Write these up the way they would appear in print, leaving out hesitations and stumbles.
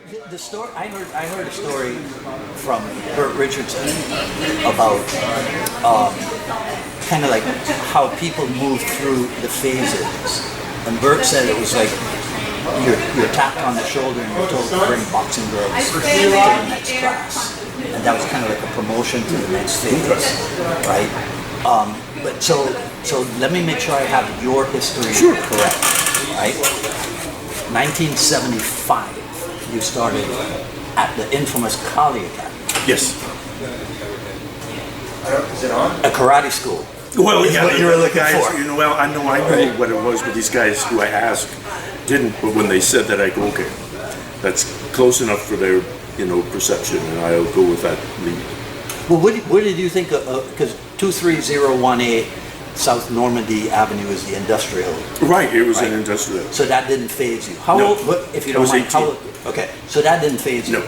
The story I heard a story from Burt Richardson about kind of like how people move through the phases, and Burt said it was like you're tapped on the shoulder and you're told to bring boxing gloves to the next class, and that was kind of like a promotion to the next phase, right? But so let me make sure I have your history correct, right? 1975. You started at the infamous Kali Academy. Yes. Is it on? A karate school. Well, yeah, what you were looking guys, for. well, I knew what it was, but these guys who I asked didn't. But when they said that, I go, okay, that's close enough for their, perception, and I'll go with that lead. Well, what did you think? Because 23018 South Normandy Avenue is the industrial. Right, it was an industrial. So that didn't faze you. How old? If you don't mind, 18. Okay, so that didn't faze you. No.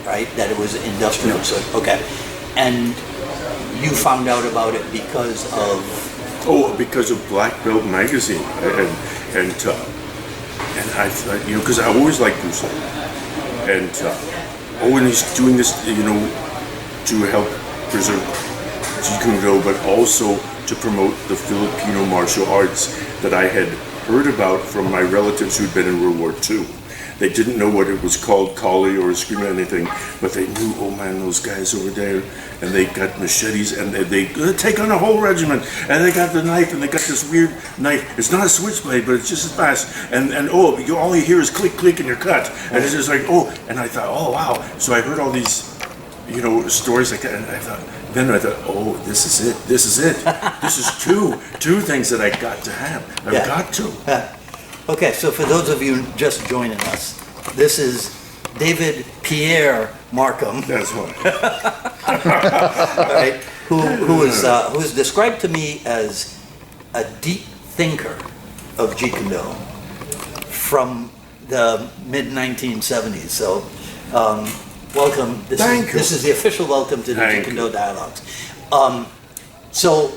Right, that it was industrial. No. So okay, and you found out about it because of. Oh, because of Black Belt magazine, and I, because I always liked Bruce Lee, and when he's doing this, to help preserve Jeet Kune Do, but also to promote the Filipino martial arts that I had heard about from my relatives who'd been in World War II. They didn't know what it was called, Kali or Eskrima or anything, but they knew, oh man, those guys over there, and they got machetes, and they take on a whole regiment, and they got the knife, and they got this weird knife. It's not a switchblade, but it's just as fast, and all you hear is click, click, and you're cut. And it's just like, oh, and I thought, oh wow. So I heard all these, stories like that, and I thought, oh, this is it. This is two things that I got to have. I've got to. Okay, so for those of you just joining us, this is David Pierre Markham. That's right. Right? Who is described to me as a deep thinker of Jeet Kune Do from the mid 1970s. So, welcome. This is the official welcome to the Jeet Kune Do Dialogues. So.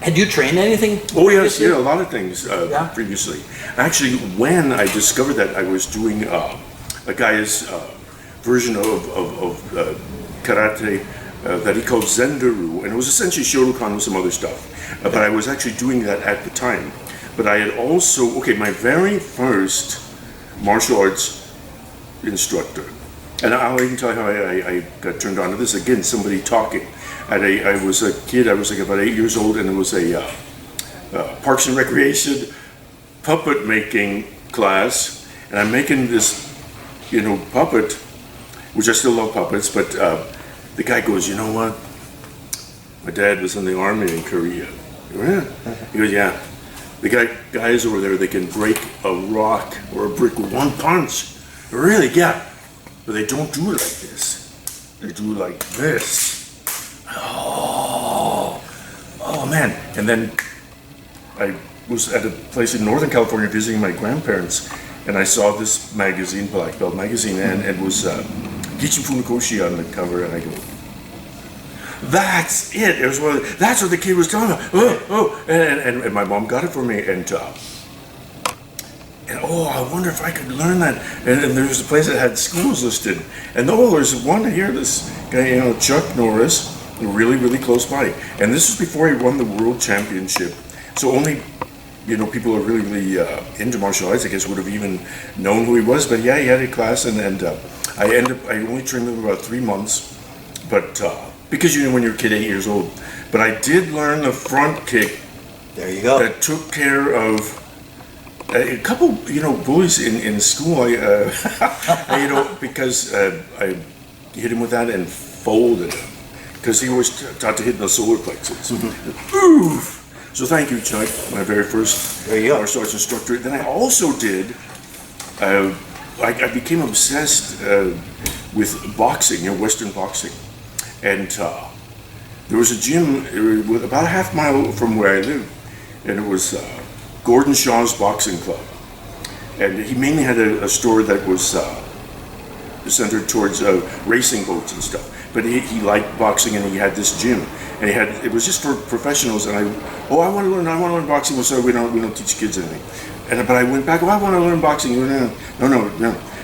Had you trained anything? Oh yes, a lot of things previously. Actually, when I discovered that, I was doing a guy's version of karate that he called Zendaru, and it was essentially Shotokan with some other stuff. But I was actually doing that at the time. But I had also, my very first martial arts instructor, and I'll even tell you how I got turned on to this. Again, somebody talking. I was a kid, I was like about 8 years old, and it was a Parks and Recreation puppet making class, and I'm making this, puppet, which I still love puppets, but the guy goes, you know what? My dad was in the army in Korea. I go, yeah. He goes, yeah. The guys over there, they can break a rock or a brick with one punch. Really, yeah. But they don't do it like this. They do it like this. Oh man. And then I was at a place in Northern California visiting my grandparents, and I saw this magazine, Black Belt magazine, and it was Gichin Funakoshi on the cover, and I go, that's it. That's what the kid was telling me. And my mom got it for me, and I wonder if I could learn that. And there was a place that had schools listed, and there's one here. This guy, Chuck Norris, really, really close by. And this was before he won the world championship. So only, people who are really, really into martial arts, I guess, would have even known who he was. But yeah, he had a class, and I only trained him about 3 months, but because when you're a kid, 8 years old. But I did learn the front kick. There you go. That took care of a couple, bullies in school. Because I hit him with that and folded him. Because he was taught to hit the solar plexus. Mm-hmm. Oof! So thank you, Chuck, my very first martial arts instructor. Then I also did, I became obsessed with boxing, Western boxing. And there was a gym about a half mile from where I lived, and it was Gordon Shaw's Boxing Club. And he mainly had a store that was centered towards racing boats and stuff. But he liked boxing, and he had this gym, and it was just for professionals. And I want to learn boxing. Well, sorry, we don't teach kids anything. But I went back. I want to learn boxing. No.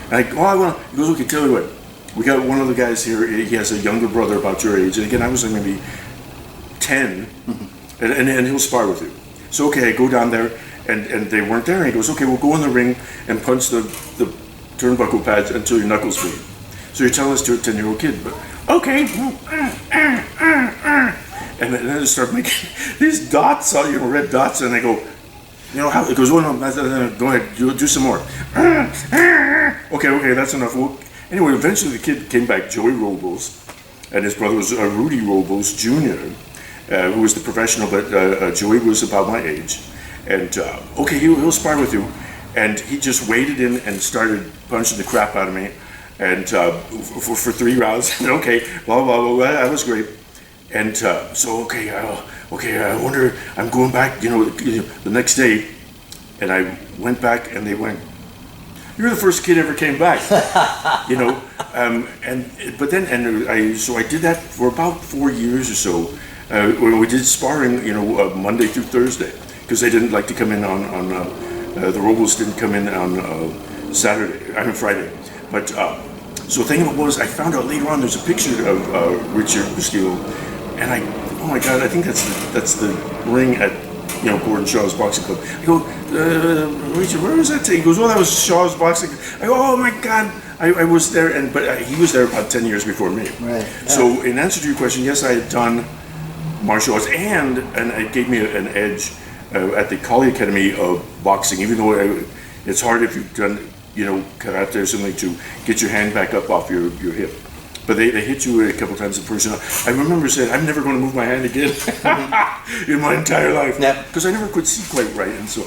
And he goes, okay, tell you what. We got one of the guys here. He has a younger brother about your age, and again, I was like maybe 10, and he'll spar with you. So okay, I go down there, and they weren't there. And he goes, okay, we'll go in the ring and punch the turnbuckle pads until your knuckles bleed. So you're telling us to a 10-year-old kid, but okay. And then they start making these dots, red dots, and I go, how? It goes, oh no, go ahead, do some more. Okay, that's enough. Anyway, eventually the kid came back, Joey Robles, and his brother was Rudy Robles Jr., who was the professional, but Joey was about my age. And okay, he'll spar with you. And he just waded in and started punching the crap out of me, and for 3 rounds. Okay, blah blah blah. That was great. And so okay, I wonder. I'm going back. The next day, and I went back, and they went, "You're the first kid ever came back." So I did that for about 4 years or so. When we did sparring, Monday through Thursday, because they didn't like to come in on the Robles didn't come in on Friday. But so the thing of it was, I found out later on there's a picture of Richard Bustillo, and oh my God, I think that's the ring at Gordon Shaw's Boxing Club. I go, Richard, where was that? He goes, oh, that was Shaw's Boxing Club. I go, oh my God, I was there, but he was there about 10 years before me. Right. Yeah. So in answer to your question, yes, I had done martial arts, and it gave me an edge at the Kali Academy of boxing, even though it's hard if you've done, karate or something to get your hand back up off your hip. But they hit you a couple times in person. I remember saying, I'm never going to move my hand again in my entire life. Because I never could see quite right, and so,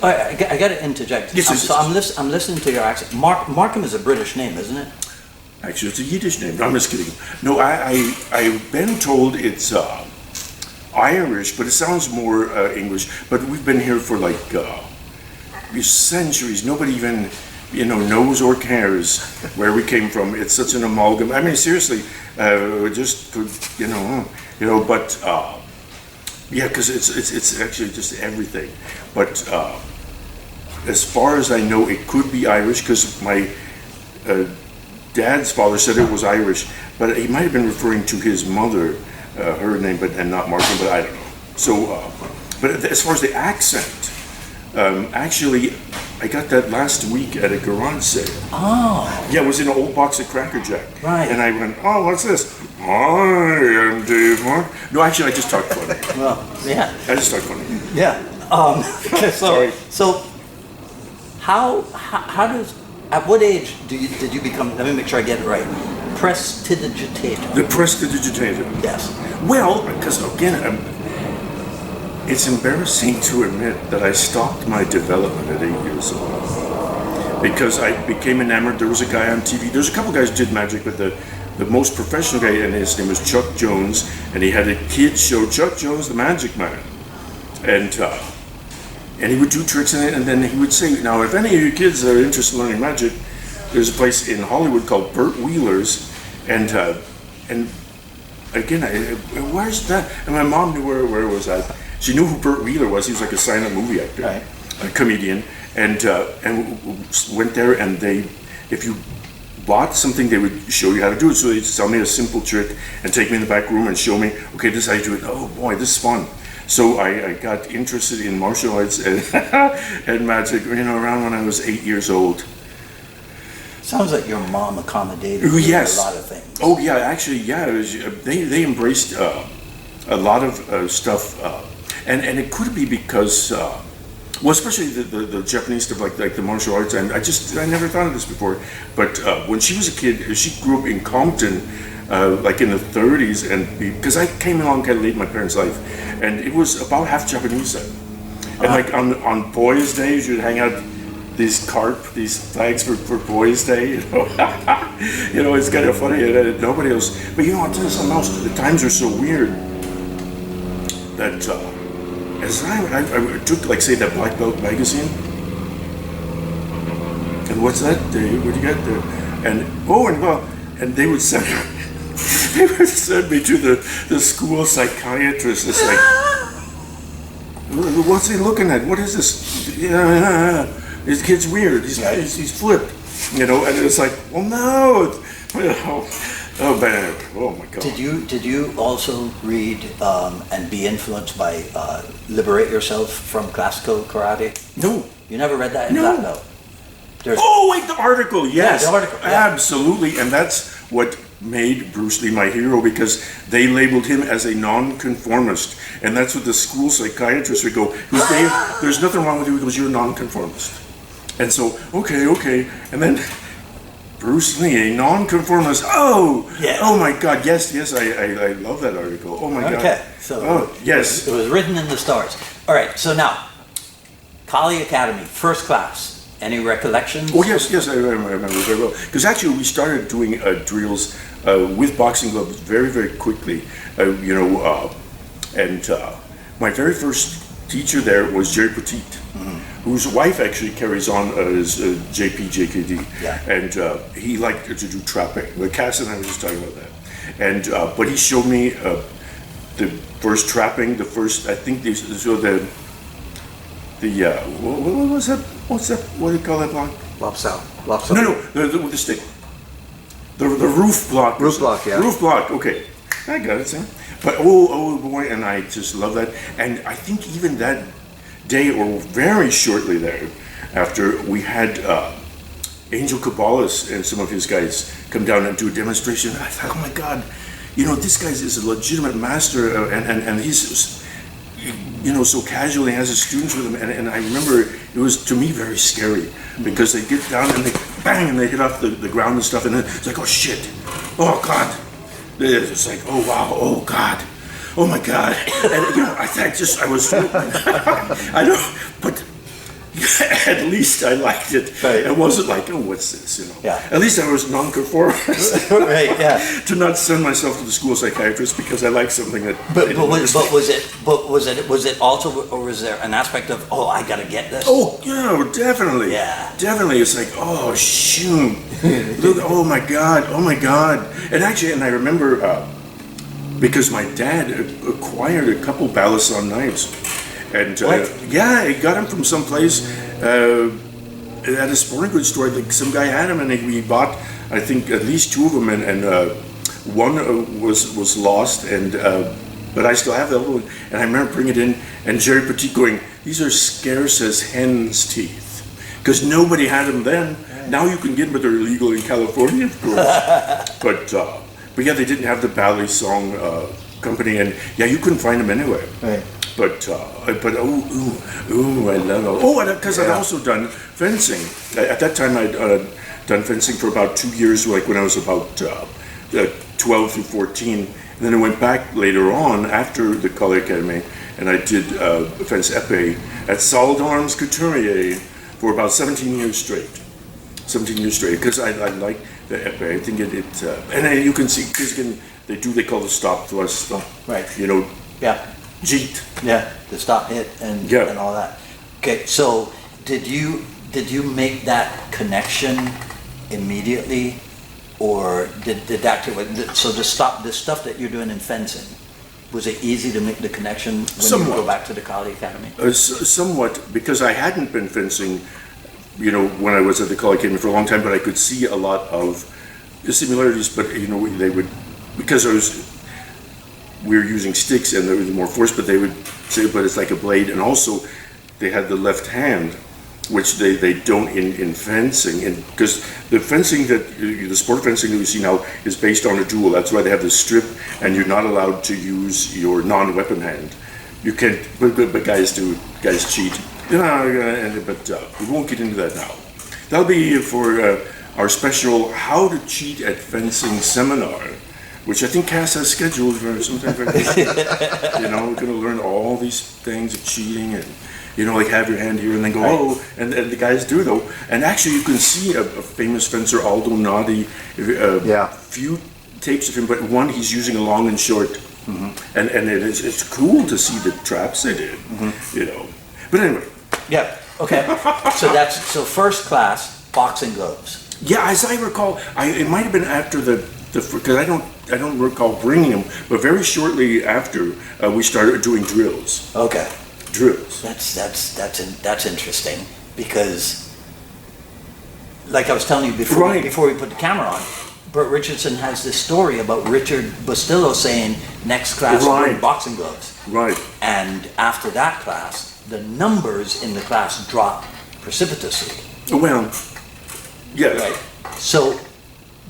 I got to interject. Yes. I'm listening to your accent. Markham is a British name, isn't it? Actually, it's a Yiddish name. No, I'm just kidding. No, I've been told it's Irish, but it sounds more English. But we've been here for like centuries. Nobody even knows or cares where we came from. It's such an amalgam. I mean, seriously, just but yeah, because it's actually just everything. But as far as I know, it could be Irish because my dad's father said it was Irish, but he might have been referring to his mother, her name, and not Markham, but I don't know. So, but as far as the accent, actually, I got that last week at a garage sale. Oh. Yeah, it was in an old box of Cracker Jack. Right. And I went, oh, what's this? Hi, I'm Dave Markham. No, actually, I just talked funny. Well, yeah. I just talked funny. Yeah. Sorry. So, how does, at what age did you become, let me make sure I get it right, prestidigitator? The prestidigitator. Yes. Well, because again, it's embarrassing to admit that I stopped my development at 8 years old because I became enamored. There was a guy on TV. There's a couple guys who did magic, but the most professional guy, and his name was Chuck Jones, and he had a kids show, Chuck Jones, the Magic Man, and he would do tricks in it, and then he would say, now, if any of you kids are interested in learning magic, there's a place in Hollywood called Burt Wheeler's, and again, where's that? And my mom knew where it was at. She knew who Burt Wheeler was. He was like a silent movie actor, right. A comedian, and went there. And if you bought something, they would show you how to do it. So they'd tell me a simple trick and take me in the back room and show me, okay, this is how you do it. Oh boy, this is fun. So I got interested in martial arts and magic, around when I was 8 years old. Sounds like your mom accommodated you a lot of things. Oh yeah, actually, yeah. It was, they embraced a lot of stuff. And it could be because, especially the Japanese stuff like the martial arts, and I never thought of this before, but when she was a kid, she grew up in Compton, like in the 30s, and because I came along kind of late in my parents' life, and it was about half Japanese then. And like on Boys' Days, you'd hang out these flags for Boys' Day, it's kind of funny, and nobody else, but I'll tell you something else, the times are so weird that, as I took, like, say, that Black Belt magazine, and And what's that? What do you got there? And they would send me to the school psychiatrist. It's like, what's he looking at? What is this? Yeah, this kid's weird. He's flipped, you know. And it's like, well, no, you know. Oh man! Oh my God! Did you also read and be influenced by Liberate Yourself from Classical Karate? No. You never read that? No. No. Oh wait, the article. Yes, yeah, the article. Yeah. Absolutely, and that's what made Bruce Lee my hero, because they labeled him as a non-conformist, and that's what the school psychiatrist would go. Dave, there's nothing wrong with you because you're a non-conformist. And so, okay, and then. Bruce Lee, a non-conformist. Oh, yeah. Oh my God! Yes, I love that article. Oh my God. Okay, so yes, it was written in the stars. All right, so now, Kali Academy, first class. Any recollections? Oh yes, I remember very well. Because actually, we started doing drills with boxing gloves very, very quickly. And my very first teacher there was Jerry Petit. Whose wife actually carries on as JKD. Yeah. And he liked to do trapping. Cass and I were just talking about that. And but he showed me the first trapping, the first, I think what was that? What's that? What do you call that block? Lopsal. No, with the stick. The roof block. Roof block, yeah. Roof block. Okay, I got it, son. But oh boy, and I just love that. And I think even that day, or very shortly there, after we had Angel Cabales and some of his guys come down and do a demonstration, I thought, oh my God, you know, this guy is a legitimate master, and he's, you know, so casually has his students with him, and I remember it was, to me, very scary, because they get down and they bang, and they hit off the ground and stuff, and then it's like, oh shit, oh God, it's like, oh wow, oh God. Oh my God! And you know, I was, I know, but at least I liked it. Right. It wasn't like, oh, what's this? You know. Yeah. At least I was non-conformist. Right. Yeah. To not send myself to the school psychiatrist because I like something that. But was it also, or was there an aspect of, oh, I gotta get this? Oh yeah, definitely. Yeah. Definitely, it's like, oh shoot, look, oh my God, and actually, and I remember. Because my dad acquired a couple Balisson knives, and yeah, he got them from someplace at a sporting goods store. Like some guy had them, and we bought, I think, at least two of them, and one was lost, and but I still have the other one. And I remember bringing it in, and Jerry Petit going, "These are scarce as hen's teeth," because nobody had them then. Now you can get them, but they're illegal in California, of course. But yeah, they didn't have the ballet song company, and yeah, you couldn't find them anywhere. Right. But I love it. Oh, because I'd also done fencing. At that time, I'd done fencing for about 2 years, like when I was about 12 through 14. And then I went back later on after the Kali Academy, and I did fence épée at Salle d'Armes Couturier for about 17 years straight. 17 years straight, because I like the épée. I think and you can see, because they call the stop thrust, right? You know, yeah, Jeet, yeah, the stop hit and all that. Okay, so did you make that connection immediately, or did that? So the stuff that you're doing in fencing, was it easy to make the connection when you go back to the Kali Academy? Somewhat, because I hadn't been fencing. You know, when I was at the Kali Academy for a long time, but I could see a lot of the similarities. But you know, they would, because we were using sticks and there was more force, but they would say, but it's like a blade, and also they had the left hand, which they don't in fencing, and because the fencing the sport fencing that we see now is based on a duel. That's why they have this strip, and you're not allowed to use your non-weapon hand. You can't, but guys cheat. But we won't get into that now. That'll be for our special How to Cheat at Fencing seminar, which I think Cass has scheduled for sometime. You know, we're going to learn all these things of cheating, and you know, like have your hand here and then go, oh, and the guys do though. And actually, you can see a famous fencer, Aldo Nadi, few tapes of him, but one he's using a long and short, and it's cool to see the traps they did, you know. But anyway. Yeah. Okay. So first class. boxing gloves. Yeah, as I recall, it might have been after because I don't recall bringing them, but very shortly after we started doing drills. Okay. Drills. That's interesting because, like I was telling you before, Right. before we put the camera on, Burt Richardson has this story about Richard Bustillo saying, next class Right. bring boxing gloves. Right. And after that class, the numbers in the class dropped precipitously. Well, yes. Right. So,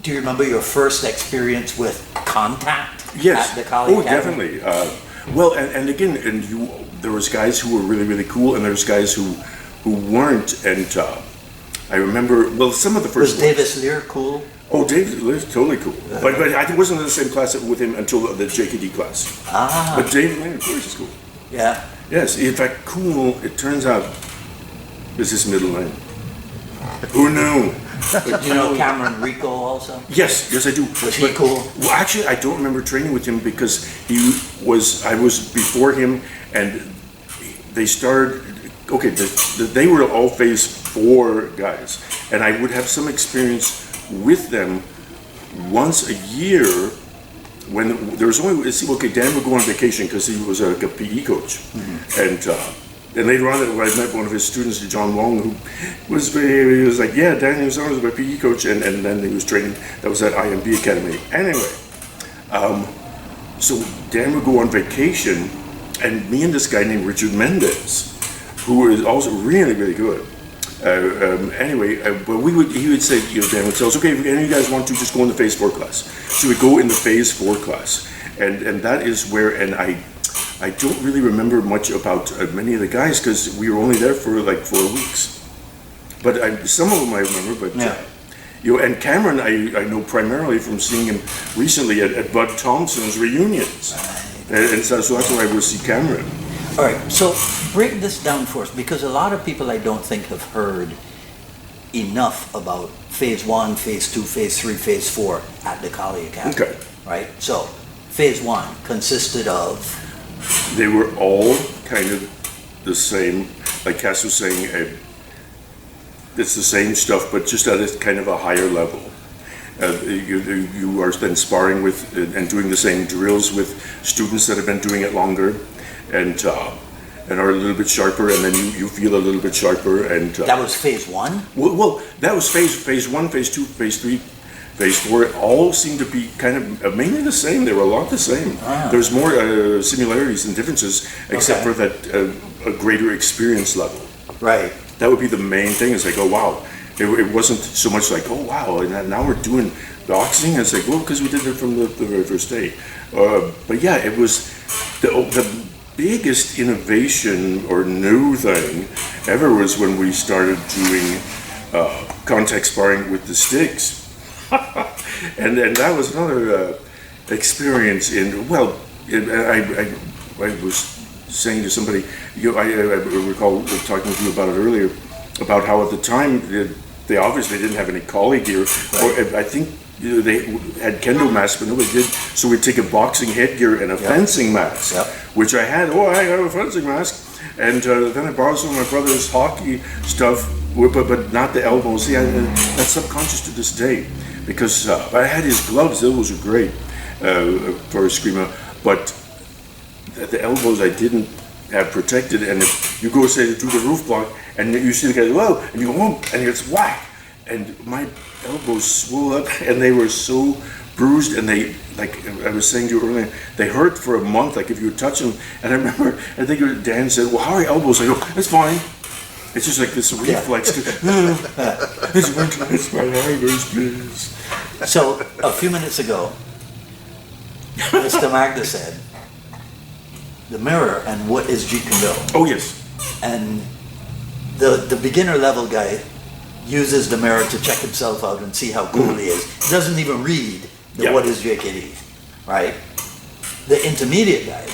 do you remember your first experience with contact Yes. at the Kali Academy? Definitely. Well, and again, there was guys who were really, really cool, and there was guys who weren't. And I remember, well, some of the first Was Davis Lear cool? Oh, Dave was totally cool. But I wasn't in the same class with him until the JKD class. Ah. But Dave Lear, of course, is cool. Yeah. Yes, in fact, cool, it turns out, is his middle name. Who knew? But do you know Cameron Rico also? Yes, I do. Was he cool? Well, actually, I don't remember training with him because I was before him, and they started, okay, they were all phase 4 guys, and I would have some experience with them once a year when there was only, okay, Dan would go on vacation because he was a PE coach, and later on I met one of his students, John Wong, who was like, yeah, Dan Inosanto was my PE coach, and then he was training, that was at IMB Academy. Anyway, so Dan would go on vacation, and me and this guy named Richard Mendez, who is also really, really good. But he would say, Dan would tell us, okay, if any of you guys want to, just go in the phase 4 class. So we go in the phase 4 class, and that is where, and I don't really remember much about many of the guys because we were only there for like 4 weeks. But some of them I remember, but yeah. And Cameron I know primarily from seeing him recently at Bud Thompson's reunions, and so that's where I would see Cameron. All right, so break this down for us, because a lot of people I don't think have heard enough about phase 1, phase 2, phase 3, phase 4 at the Kali Academy. Okay. Right? So, phase 1 consisted of? They were all kind of the same, like Cass was saying, it's the same stuff, but just at a kind of a higher level. You are then sparring with and doing the same drills with students that have been doing it longer, and are a little bit sharper, and then you feel a little bit sharper. And that was phase 1? Well, that was phase 1, phase 2, phase 3, phase 4. It all seemed to be kind of mainly the same. They were a lot the same. Ah. There's more similarities than differences, except for that a greater experience level. Right. That would be the main thing. It's like, oh wow, it wasn't so much like, oh wow, and now we're doing boxing. It's like, well, because we did it from the very first day. But yeah, it was the biggest innovation or new thing ever was when we started doing contact sparring with the sticks. and that was another experience I was saying to somebody, I recall talking to you about it earlier, about how at the time they obviously didn't have any Kali gear, or I think they had kendo masks, but nobody did. So we'd take a boxing headgear and a fencing mask, which I had. Oh, I have a fencing mask, and then I borrowed some of my brother's hockey stuff, but not the elbows. See, that's subconscious to this day, because I had his gloves. Those were great for Eskrima, but the elbows I didn't have protected. And if you go say to the roof block, and you see the guy, whoa, and you go, whoa, and it's whack, and my elbows swelled up, and they were so bruised, and they, like I was saying to you earlier, they hurt for a month, like if you would touch them. And I remember, I think Dan said, well, how are your elbows? I go, it's fine. It's just like this reflex. It's my elbows, please. So, a few minutes ago, Mr. Maga said, the mirror and what is Jeet Kune Do. Oh, yes. And the beginner level guy uses the mirror to check himself out and see how cool he is. He doesn't even read what is JKD, right? The intermediate guy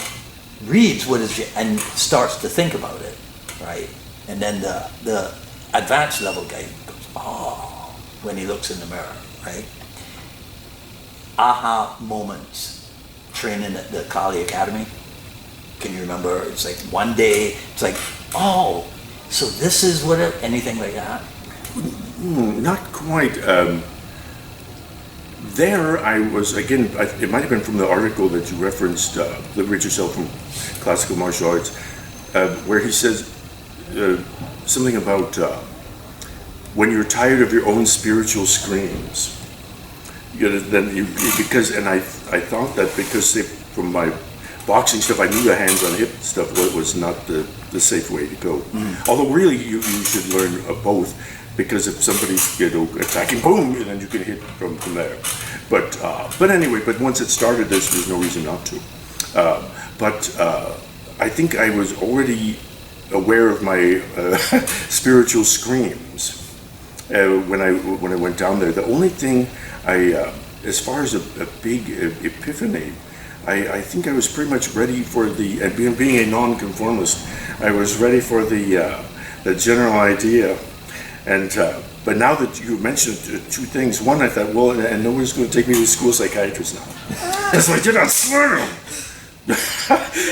reads what is and starts to think about it, right? And then the advanced level guy goes, oh, when he looks in the mirror, right? Aha moments training at the Kali Academy. Can you remember? It's like one day, it's like, oh, so this is what anything like that? Not quite. There, I was again. It might have been from the article that you referenced, "Liberate Yourself from Classical Martial Arts," where he says something about when you're tired of your own spiritual screams. Because I thought that because from my boxing stuff, I knew the hands-on hip stuff was not the safe way to go. Although really, you should learn both. Because if somebody's attacking, boom, and then you can hit from there. But anyway, but once it started, there's no reason not to. I think I was already aware of my spiritual screams when I went down there. The only thing as far as a big epiphany, I think I was pretty much ready for being a non-conformist. I was ready for the general idea. And but now that you mentioned two things, one I thought, well, and nobody's going to take me to a school psychiatrist now, because I did not swear to him.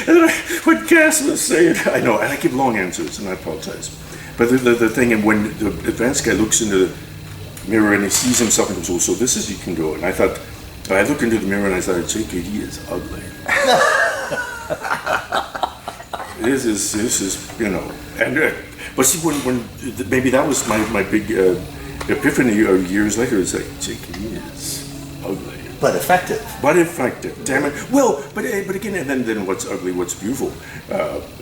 And then what Cass was saying, I know, and I give long answers, and I apologize. But the thing, and when the advanced guy looks into the mirror and he sees himself and goes, oh, so this is Jeet Kune Do. And I thought, I looked into the mirror and I thought, JKD is ugly. This is, and. But see, when maybe that was my big epiphany years later. It's like, JKD is ugly. But effective. But effective, damn it. Well, but again, and then what's ugly, what's beautiful.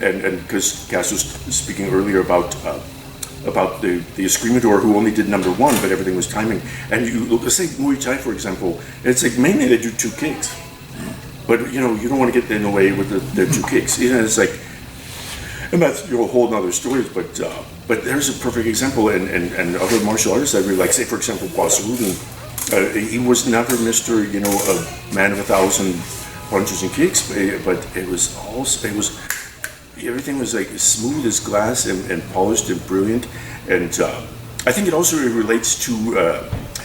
And because Cass was speaking earlier about the Escrimador who only did number one, but everything was timing. And you let's say Muay Thai, for example, it's like mainly they do two kicks. But, you don't want to get in the way with the two kicks. It's like, and that's a whole other story, but there's a perfect example, and other martial artists I really like. Say, for example, Boss Rudin, he was never Mr. A man of 1,000 punches and kicks, but everything was like smooth as glass and polished and brilliant, and I think it also relates to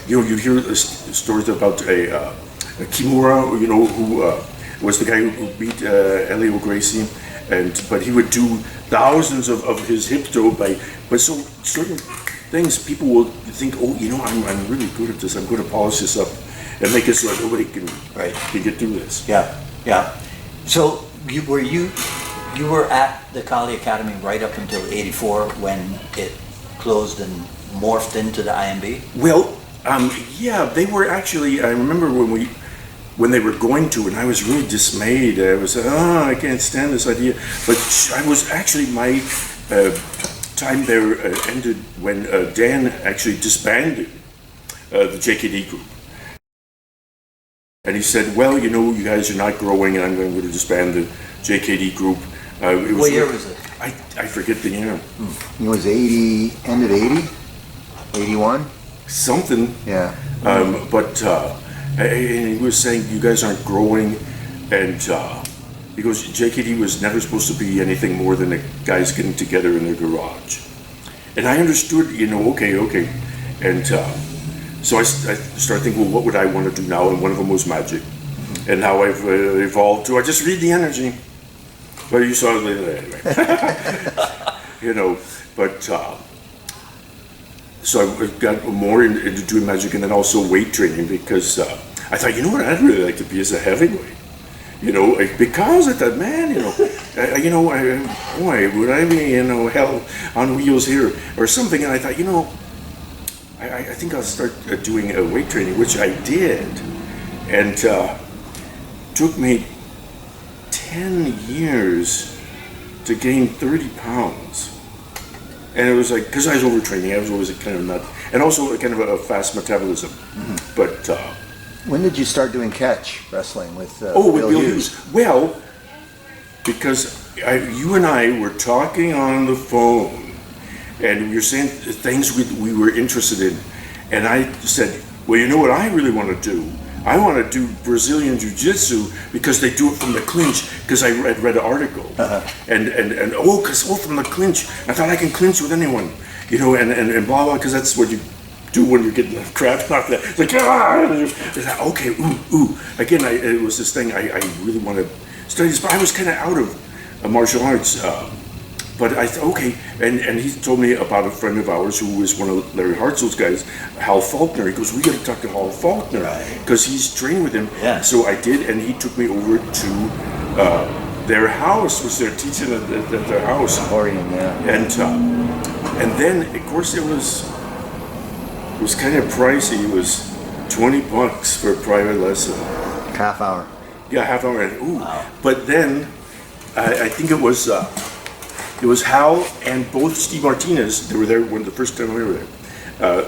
you hear stories about a Kimura, who was the guy who beat Elio Gracie. But he would do thousands of his hip throw but so certain things people will think, oh, I'm really good at this. I'm going to polish this up and make it so that nobody can get through this. Yeah. So you were at the Kali Academy right up until '84 when it closed and morphed into the IMB? Well, yeah, they were actually. I remember when they were going to, and I was really dismayed. I was, I can't stand this idea. But I was actually, my time there ended when Dan actually disbanded the JKD group. And he said, well, you guys are not growing, and I'm going to disband the JKD group. What year was it? I forget the year. It was 80, end of 80? 81? Something. Yeah. And he was saying, you guys aren't growing, and he goes, JKD was never supposed to be anything more than the guys getting together in their garage. And I understood, okay. And so I started thinking, well, what would I want to do now? And one of them was magic. And now I've evolved to, I just read the energy. But you saw it later anyway. So I got more into doing magic, and then also weight training, because I thought, what I'd really like to be is a heavyweight. Because I thought, man, boy, would I be, hell on wheels here or something? And I thought, I think I'll start doing weight training, which I did, and took me 10 years to gain 30 pounds. And it was like, because I was overtraining, I was always kind of nut, and also kind of a fast metabolism. Mm-hmm. But when did you start doing catch wrestling with Bill Hughes? Well, because you and I were talking on the phone, and we were saying things we were interested in, and I said, well, you know what I really want to do? I want to do Brazilian Jiu-Jitsu because they do it from the clinch, because I read an article. And from the clinch. I thought I can clinch with anyone, and blah, blah, because that's what you do when you're getting the crap knocked out. It's like, okay, ooh. Again, it was this thing I really want to study this, but I was kind of out of martial arts. but I thought, okay, and he told me about a friend of ours who was one of Larry Hartzell's guys, Hal Faulkner. He goes, we got to talk to Hal Faulkner because he's training with him. Yeah. So I did, and he took me over to their house, was their teaching at their house. Orion, yeah. And then, of course, it was kind of pricey. It was $20 for a private lesson. Half hour. Yeah, half hour. Ooh. Wow. But then, I think it was Hal and both Steve Martinez, they were there when the first time we were there,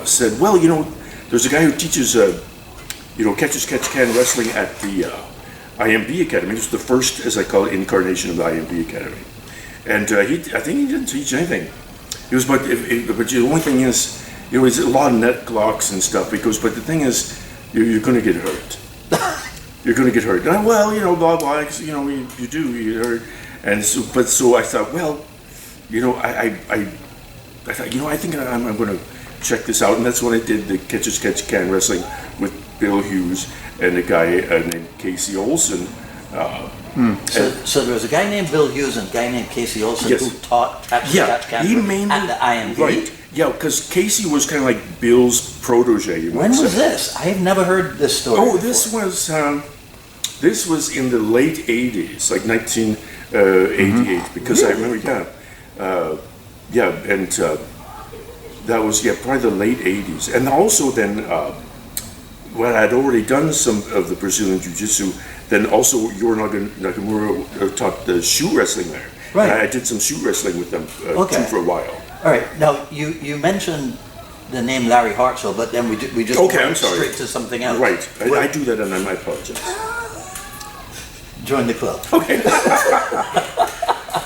said, well, you know, there's a guy who teaches, catch-as-catch-can wrestling at the IMB Academy. It was the first, as I call it, incarnation of the IMB Academy. And I think he didn't teach anything. He was, but the only thing is, you know, it's a lot of net locks and stuff. Because, but the thing is, you're going to get hurt. You're going to get hurt. And, well, you know, blah blah. You know, you get hurt. And so I thought, well, you know, I thought, you know, I think I'm going to check this out. And that's when I did the catch-as-catch-can wrestling with Bill Hughes and a guy named Casey Olson. So there was a guy named Bill Hughes and a guy named Casey Olson who taught catch-as-catch-can at the IMB. Right. Yeah, because Casey was kind of like Bill's protege. When was this? I have never heard this story. Oh, this was in the late '80s, like 1988. Because I remember, and that was probably the late '80s. And also then, when I'd already done some of the Brazilian Jiu-Jitsu, then also Yor Nakamura taught the shoe wrestling there. Right. And I did some shoe wrestling with them too for a while. All right. Now you mentioned the name Larry Hartzell, but then we just went straight to something else. Right. I do that, and I apologize. Join the club. Okay.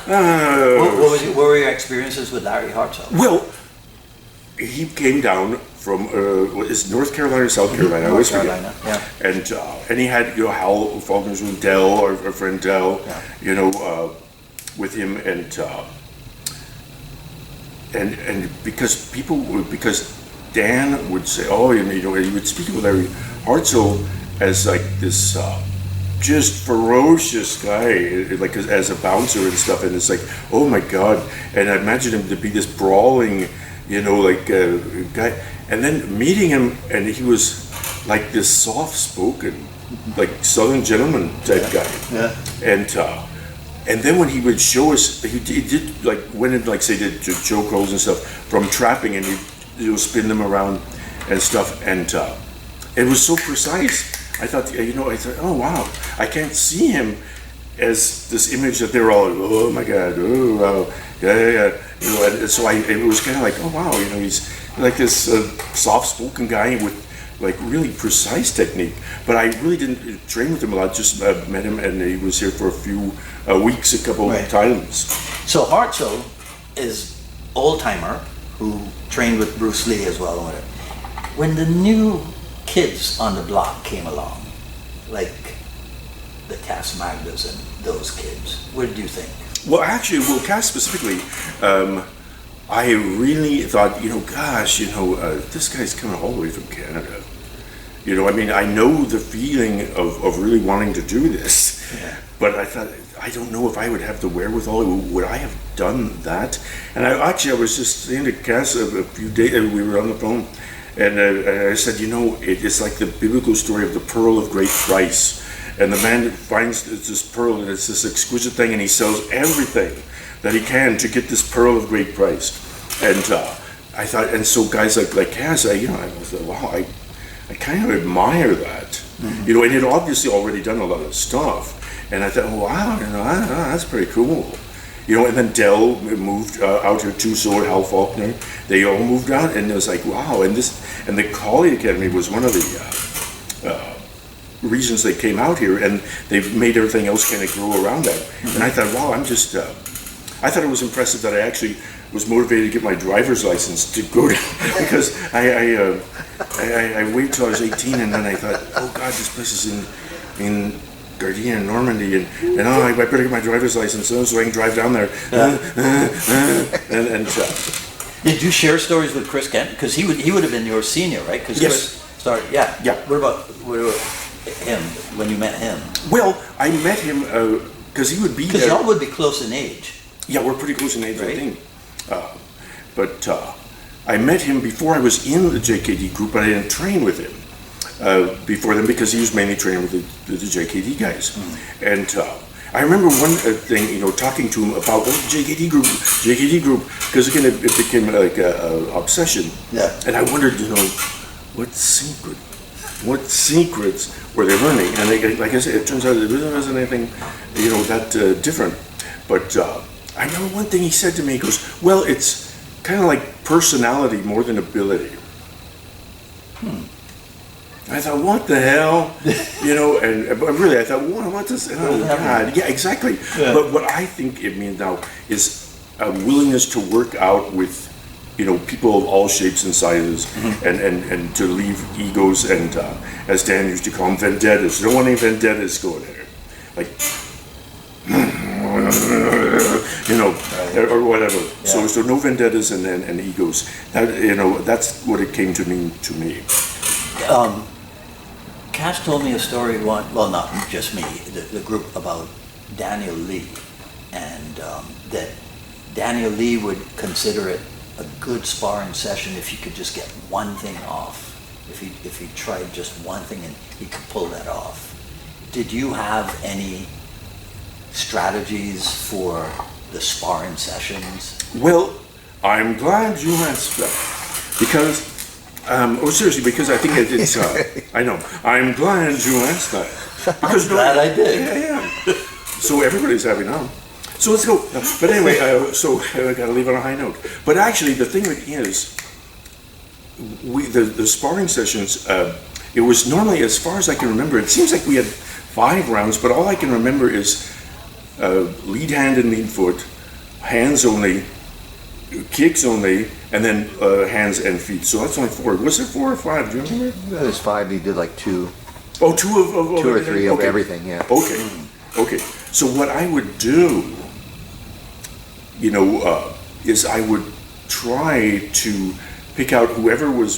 What were your experiences with Larry Hartzell? Well, he came down from is North Carolina or South Carolina? North Carolina. Yeah. And he had Hal Faulkner's with Dell, our friend Dell, with him, and because Dan would say, he would speak of Larry Hartzell as like this just ferocious guy, like as a bouncer and stuff, and it's like, oh my God, and I imagine him to be this brawling, guy, and then meeting him, and he was like this soft-spoken, like Southern gentleman type guy, and then when he would show us, he did like went in like say did choke holds and stuff from trapping, and he'd spin them around and stuff, and it was so precise. I thought, oh wow, I can't see him as this image that they're all, oh my God, oh wow, yeah. And so it was kind of like, oh wow, he's like this soft-spoken guy with like really precise technique. But I really didn't train with him a lot. Just met him, and he was here for a few weeks, a couple of times. So Hartzell is old-timer who trained with Bruce Lee as well. When the new kids on the block came along, like the Cass Magdas and those kids, what did you think? Well, actually, Cass specifically, I really thought, this guy's coming all the way from Canada. I mean, I know the feeling of really wanting to do this, but I thought, I don't know if I would have the wherewithal. Would I have done that? And I was just saying to Cass a few days, we were on the phone, and I said, it's like the biblical story of the pearl of great price. And the man finds this pearl, and it's this exquisite thing, and he sells everything that he can to get this pearl of great price. And I thought, and so guys like Cass, I thought, wow, I kind of admire that. Mm-hmm. And he'd obviously already done a lot of stuff. And I thought, oh, wow, that's pretty cool. And then Dell moved out here too, so did Hal Faulkner. They all moved out, and it was like, wow. And the Kali Academy was one of the reasons they came out here, and they've made everything else kind of grow around that. Mm-hmm. And I thought, wow, I thought it was impressive that I actually was motivated to get my driver's license to go down, because I waited till I was 18, and then I thought, oh God, this place is in Gardena and Normandy, and I better get my driver's license so I can drive down there. Did you share stories with Chris Kent? Because he would have been your senior, right? Because yes. Chris started, yeah. What about him, when you met him? Well, I met him because he would be there. Because y'all would be close in age. Yeah, we're pretty close in age, Right. I think. But I met him before I was in the JKD group, but I didn't train with him before then because he was mainly training with the JKD guys. And I remember one thing, you know, talking to him about the JKD group, because again, it became like a obsession. Yeah. And I wondered, you know, what secrets were they learning? And like I said, it turns out there really wasn't anything, you know, that different. But I remember one thing he said to me. He goes, "Well, it's kind of like personality more than ability." I thought, what the hell, you know? And but really, I thought, what does? Oh God, yeah, exactly. Yeah. But what I think it means now is a willingness to work out with, you know, people of all shapes and sizes, and to leave egos and, as Dan used to call them, vendettas. You don't want any vendettas going there, like, you know, or whatever. Yeah. So no vendettas and egos. That, you know, that's what it came to mean to me. Cash told me a story one, well, not just me, the group, about Daniel Lee, and that Daniel Lee would consider it a good sparring session if he could just get one thing off. If he tried just one thing and he could pull that off. Did you have any strategies for the sparring sessions? Well, I'm glad you asked that, because, seriously, because I think it's, I know, I'm glad you asked that. Because I'm glad I did. Yeah. So everybody's happy now. So let's go. But anyway, so I gotta leave on a high note. But actually, the thing is, the sparring sessions, it was normally, as far as I can remember, it seems like we had 5 rounds, but all I can remember is lead hand and lead foot, hands only, kicks only, and then hands and feet. So that's only 4. Was it 4 or 5? Do you remember? There's 5. He did like 2. Oh, 2 of 2 or 3 of okay. everything. Yeah. Okay. So what I would do, you know, is I would try to pick out whoever was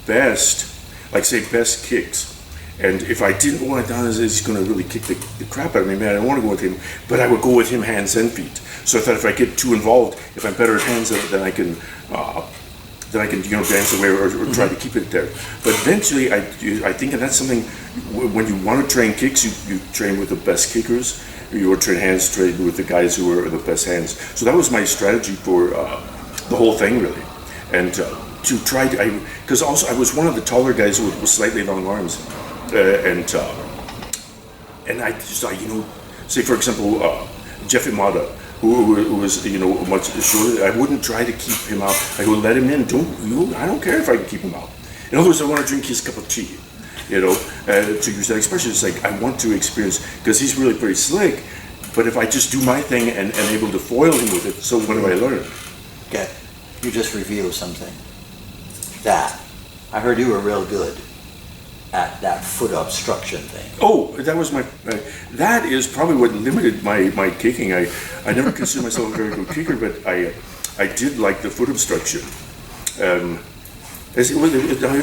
best, like say best kicks. And if I didn't want to, he's going to really kick the crap out of me, man, I don't want to go with him. But I would go with him hands and feet. So I thought if I get too involved, if I'm better at hands, then I can, you know, dance away or try to keep it there. But eventually, I think that's something. When you want to train kicks, you train with the best kickers. You would train hands, train with the guys who are the best hands. So that was my strategy for the whole thing, really. And to try to, because also I was one of the taller guys with slightly long arms. And I just, you know, say for example, Jeff Maga, who was, you know, much shorter, I wouldn't try to keep him out. I would let him in. I don't care if I can keep him out. In other words, I want to drink his cup of tea, you know, to use that expression. It's like I want to experience, because he's really pretty slick, but if I just do my thing and able to foil him with it, so what do I learn? Okay, you just revealed something. That, I heard you were real good at that foot obstruction thing. Oh, that was my. That is probably what limited my kicking. I never considered myself a very good kicker, but I did like the foot obstruction. Have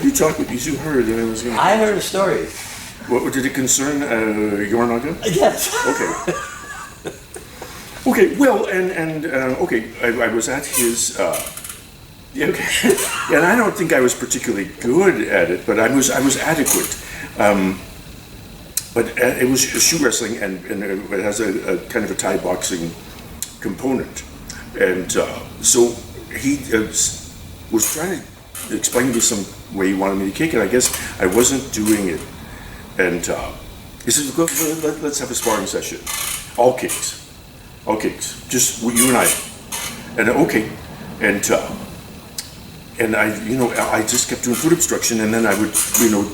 you talked with you? Heard that I was going? I heard a story. What did it concern your Naga? Yes. Okay. Okay. Well, and okay. I was at his. Yeah, okay. And I don't think I was particularly good at it, but I was adequate. But it was shoe wrestling, and it has a kind of a Thai boxing component. And so he was trying to explain to me some way he wanted me to kick it. I guess I wasn't doing it. And he said, let's have a sparring session. All kicks. Just you and I. And okay. And I, you know, I just kept doing foot obstruction, and then I would, you know,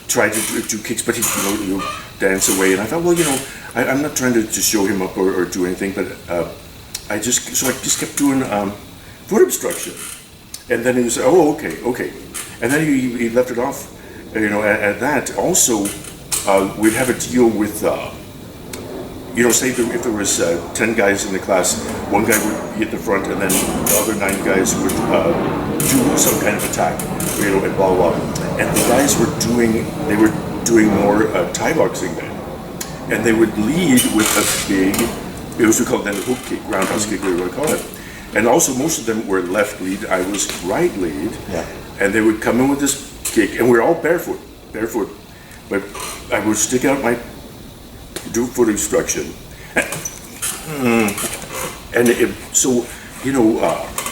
try to do kicks, but he, you know, dance away. And I thought, well, you know, I'm not trying to just show him up or do anything, but I just kept doing foot obstruction. And then he was, oh, okay. And then he left it off, you know, at that. Also, we'd have a deal with, you know, say if there was 10 guys in the class, one guy would be at the front, and then the other 9 guys would do some kind of attack, you know, and blah blah. And the guys were doing more Thai boxing then, and they would lead with a big It was called then the hook kick, roundhouse kick, whatever you want to call it. And also most of them were left lead, I was right lead. Yeah. And they would come in with this kick, and we're all barefoot. But I would stick out my foot instruction. And so, you know,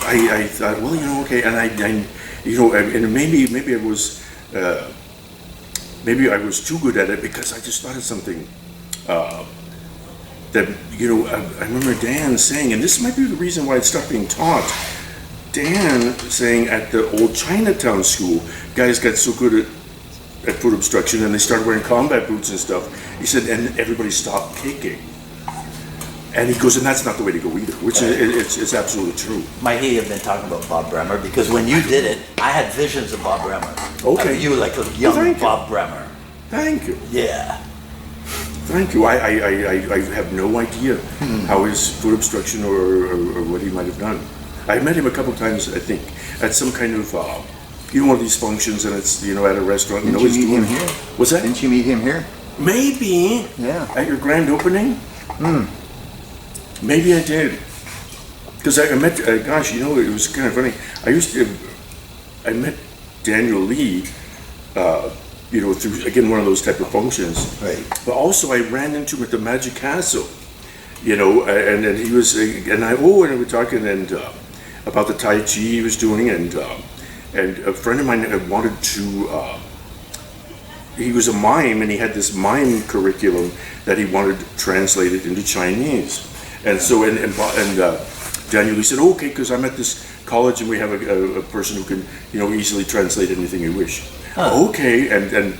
I thought, well, you know, okay, and you know, and maybe I was too good at it because I just thought of something that, you know, I remember Dan saying, and this might be the reason why it stopped being taught. Dan saying at the old Chinatown school, guys got so good at foot obstruction and they started wearing combat boots and stuff. He said, and everybody stopped kicking. And he goes, and that's not the way to go either, which it's absolutely true. He had been talking about Bob Bremer because when you did it, I had visions of Bob Bremer. Okay. You were like a young Bob Bremer. Thank you. Yeah. Thank you. I have no idea how his foot obstruction or what he might have done. I met him a couple times, I think, at some kind of, you know, one of these functions, and it's, you know, at a restaurant. Didn't you meet him here? What's that? Didn't you meet him here? Maybe. Yeah. At your grand opening? Maybe I did. Because I met, gosh, you know, it was kind of funny. I met Daniel Lee, you know, through, again, one of those type of functions. Right. But also I ran into him at the Magic Castle, you know, and he was, and we were talking about the Tai Chi he was doing, and a friend of mine had wanted to, he was a mime, and he had this mime curriculum that he wanted translated into Chinese. And so, and Daniel Lee said, okay, because I'm at this college and we have a person who can, you know, easily translate anything you wish. Okay, and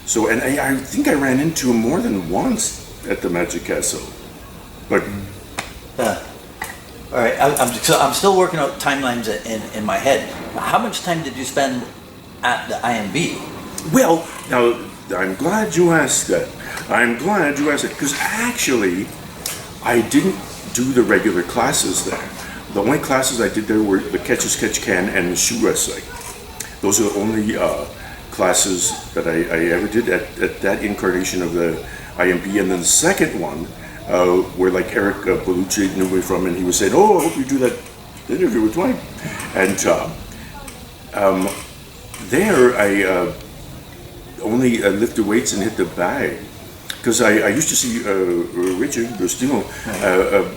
so, and I think I ran into him more than once at the Magic Castle. But all right, I'm still working out timelines in my head. How much time did you spend at the IMB? Well, now I'm glad you asked that. Because actually, I didn't do the regular classes there. The only classes I did there were the catch as catch can and the shoe wrestling. Those are the only classes that I ever did at that incarnation of the IMB. And then the second one, where like Eric Bellucci knew me from, and he was saying, oh, I hope you do that interview with Dwight. And there I only lifted weights and hit the bag. Because I used to see Richard Bustillo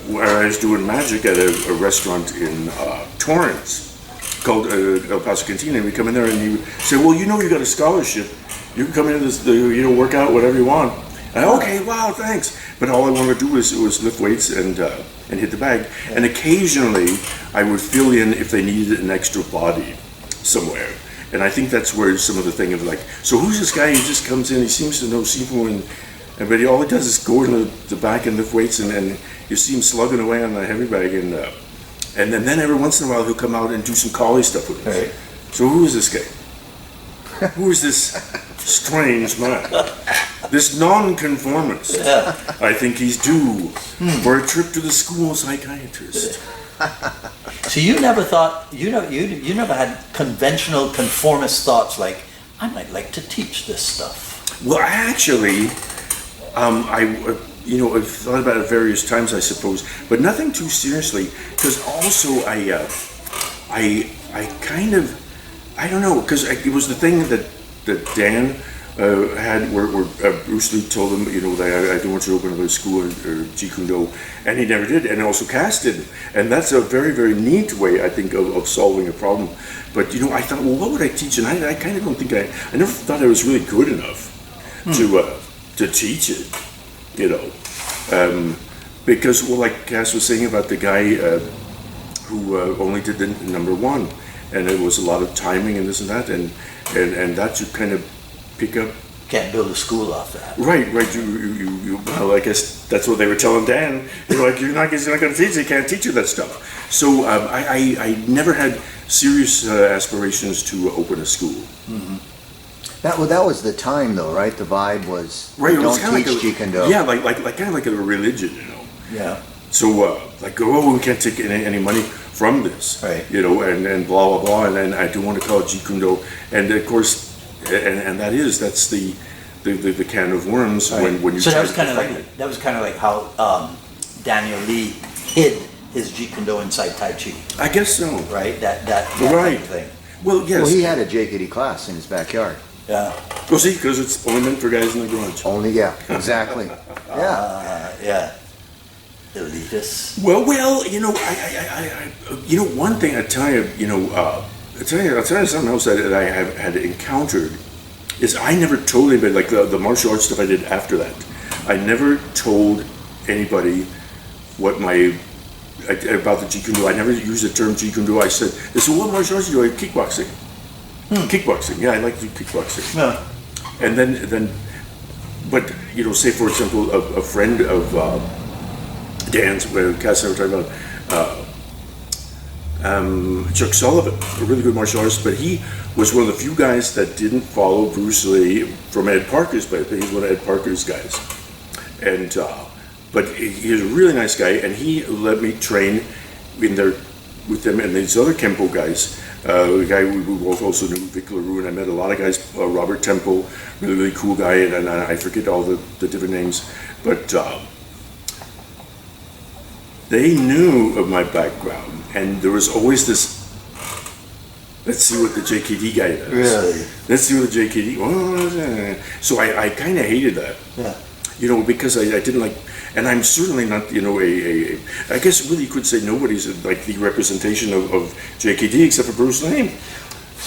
where I was doing magic at a restaurant in Torrance called El Paso Cantina, and we come in there and he would say, well, you know, you got a scholarship, you can come in this, you know, work out whatever you want. And okay, wow, thanks. But all I wanted to do was lift weights and hit the bag. And occasionally I would fill in if they needed an extra body somewhere. And I think that's where some of the thing of like, so who's this guy? He just comes in, he seems to know Sifu, but all he does is go in the back and lift weights, and you see him slugging away on the heavy bag, and then every once in a while he'll come out and do some Kali stuff with us. Right. So who is this guy? Who is this strange man? This non-conformist. Yeah. I think he's due for a trip to the school psychiatrist. So you never thought, you never had conventional conformist thoughts like, I might like to teach this stuff. Well, actually, I've thought about it various times, I suppose, but nothing too seriously. Because also, I kind of, I don't know, because it was the thing that Dan had where Bruce Lee told him, you know, that I don't want you to open up a school or Jeet Kune Do, and he never did, and also Cass didn't. And that's a very, very neat way, I think, of solving a problem. But, you know, I thought, well, what would I teach? And I kind of don't think I never thought I was really good enough to teach it, you know. Because, well, like Cass was saying about the guy who only did the number one, and it was a lot of timing and this and that, and that you kind of pick up. Can't build a school off that. Right. You well, I guess that's what they were telling Dan. They're like, you're not going to teach. They can't teach you that stuff. So I never had serious aspirations to open a school. Mm-hmm. That was the time, though, right? The vibe was right. It was don't teach Jeet Kune Do. Yeah, like kind of like a religion, you know. Yeah. So like, oh, we can't take any money from this, right? You know, and blah blah blah, and then I do want to call it Jeet Kune Do, and of course. And that's the can of worms, right. when you. So that was kind of like how Daniel Lee hid his Jeet Kune Do inside Tai Chi, I guess so. right? That Right. type of thing. Well, yes. Well, he had a JKD class in his backyard. Yeah. Well, see, because it's only meant for guys in the garage. Only, yeah, exactly. Yeah. Yeah. Elitists. Well, you know, you know, one thing I tell you, you know, I'll tell you something else that I have had encountered is I never told anybody, like the martial arts stuff I did after that. I never told anybody what about the Jeet Kune Do. I never used the term Jeet Kune Do. I said, what martial arts do you do? I kickboxing. Kickboxing, yeah, I like to do kickboxing. Yeah. And then, but, you know, say for example, a friend of Dan's, where Cass and I were talking about, Chuck Sullivan, a really good martial artist, but he was one of the few guys that didn't follow Bruce Lee from Ed Parker's, but he's one of Ed Parker's guys. And, but he's a really nice guy, and he let me train in there with them and these other Kempo guys. The guy we both also knew, Vic LaRue, and I met a lot of guys, Robert Temple, really, really cool guy, and I forget all the different names, but they knew of my background, and there was always this, let's see what the JKD guy does. Really? Let's see what the JKD, so I kind of hated that. Yeah. You know, because I didn't like, and I'm certainly not, you know, I guess really you could say nobody's like the representation of JKD except for Bruce Lee.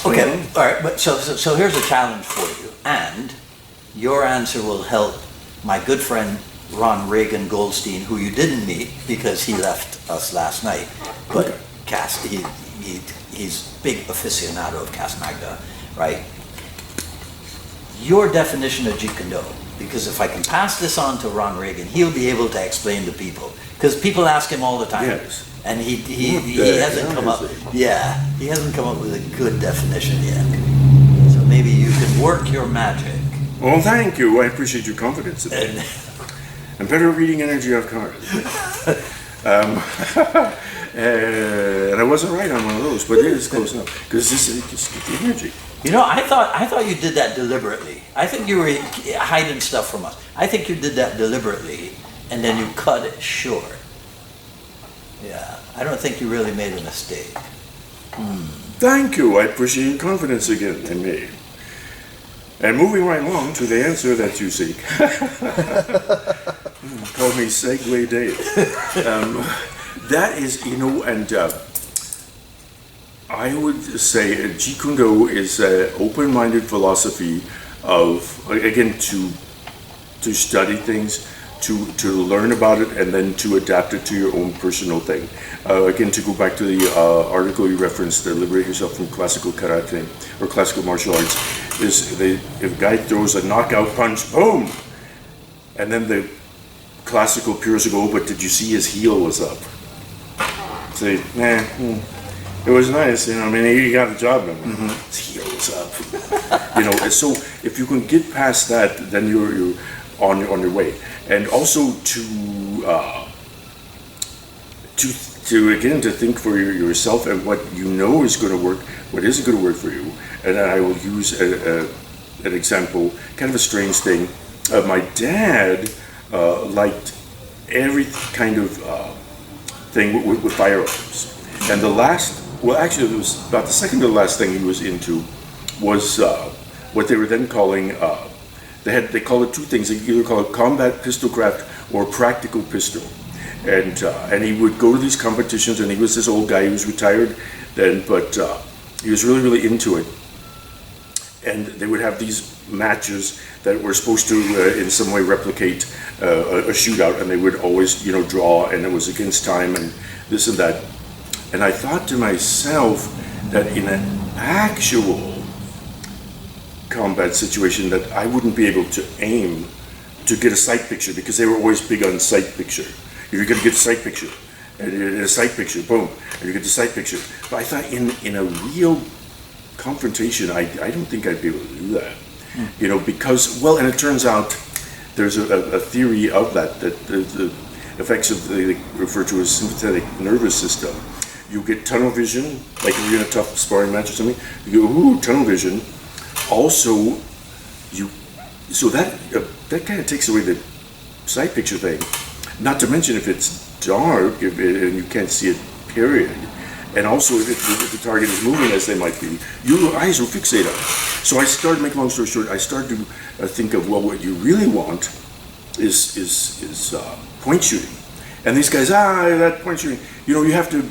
Okay, all right, but so here's a challenge for you, and your answer will help my good friend Ron Reagan Goldstein, who you didn't meet because he left us last night, but he's big aficionado of Cas Magda, right? Your definition of Jeet Kune Do, because if I can pass this on to Ron Reagan, he'll be able to explain to people, because people ask him all the time. Yes. And he hasn't come up. Yeah, he hasn't come up with a good definition yet. So maybe you can work your magic. Well, thank you. I appreciate your confidence in me. I'm better at reading energy off cards. And I wasn't right on one of those, but it is close enough because this is just the energy. You know, I thought you did that deliberately. I think you were hiding stuff from us. I think you did that deliberately, and then you cut it short. Yeah, I don't think you really made a mistake. Thank you. I appreciate your confidence again in me. And moving right along to the answer that you seek. Call me Segway Dave. That is, you know, and I would say Jeet Kune Do is an open-minded philosophy of, again, to study things, to learn about it, and then to adapt it to your own personal thing. Again, to go back to the article you referenced, Liberate Yourself from Classical Karate or Classical Martial Arts, is if a guy throws a knockout punch, boom! And then the classical purists go, but did you see his heel was up? Say, it was nice, you know, I mean, he got the job done. His heel was up. You know, and so if you can get past that, then you're on your way. And also to again, to think for yourself and what you know is going to work, what isn't going to work for you. And I will use an example, kind of a strange thing. My dad liked every kind of thing with firearms. And it was about the second to the last thing he was into was what they were then calling, they call it two things. They either call it combat pistolcraft or practical pistol. And he would go to these competitions, and he was this old guy. He was retired then, but he was really, really into it. And they would have these matches that were supposed to, in some way, replicate a shootout, and they would always, you know, draw, and it was against time, and this and that. And I thought to myself that in an actual combat situation that I wouldn't be able to aim to get a sight picture, because they were always big on sight picture. You're going to get a sight picture, and a sight picture, boom, and you get the sight picture. But I thought in a real confrontation, I don't think I'd be able to do that. You know, because, well, and it turns out there's a theory of that the effects of they refer to as sympathetic nervous system. You get tunnel vision, like if you're in a tough sparring match or something, you go, ooh, tunnel vision. Also, so that kind of takes away the sight picture thing. Not to mention if it's dark and you can't see it, period. And also, if the target is moving as they might be, your eyes will fixate on it. So I started, make a long story short, I started to think of, well, what you really want is point shooting. And these guys, that point shooting, you have to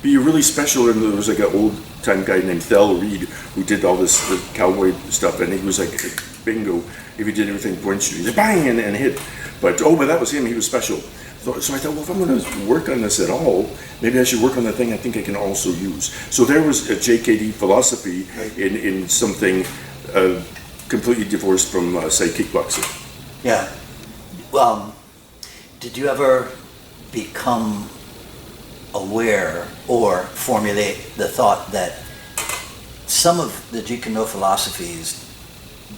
be really special. And there was like an old-time guy named Thel Reed who did all this cowboy stuff, and he was like bingo if he did everything point shooting. He'd bang and hit. But that was him, he was special. So I thought, well, if I'm going to work on this at all, maybe I should work on the thing I think I can also use. So there was a JKD philosophy in something completely divorced from, say, kickboxing. Yeah. Well, did you ever become aware or formulate the thought that some of the Jeet Kune Do philosophies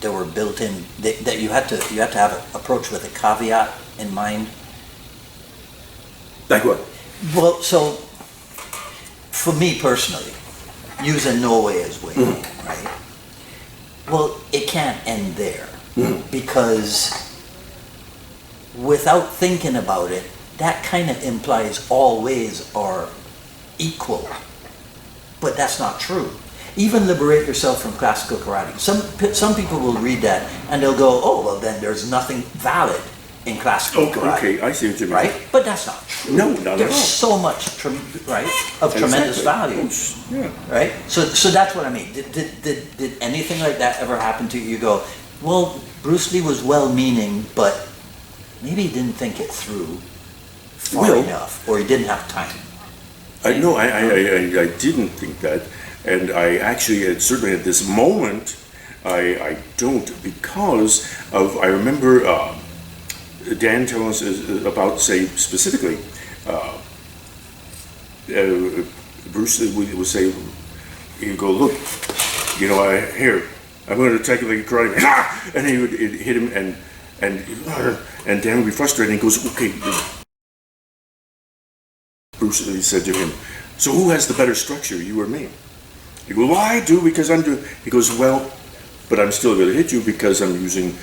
that were built in, that you had to have an approach with a caveat in mind? Like what? Well, so for me personally, using no way as way, right? Well, it can't end there because without thinking about it, that kind of implies all ways are equal, but that's not true. Even liberate yourself from classical karate. Some people will read that and they'll go, oh, well then there's nothing valid in classical karate. Okay, I see what you mean. Right? But that's not true. No, not at all. There's so much, tremendous value. Yeah. Right? So that's what I mean. Did anything like that ever happen to you? You go, well, Bruce Lee was well-meaning, but maybe he didn't think it through far enough, or he didn't have time. I didn't think that, and I actually, certainly at this moment, I don't, because of, I remember Dan telling us about, say, specifically, Bruce would say, he'd go, look, here, I'm going to take you like a karate man, and he would hit him, and Dan would be frustrated, and he goes, okay, Bruce said to him, so who has the better structure, you or me? He goes, well, I do because I'm doing, he goes, well, but I'm still going to hit you because I'm using,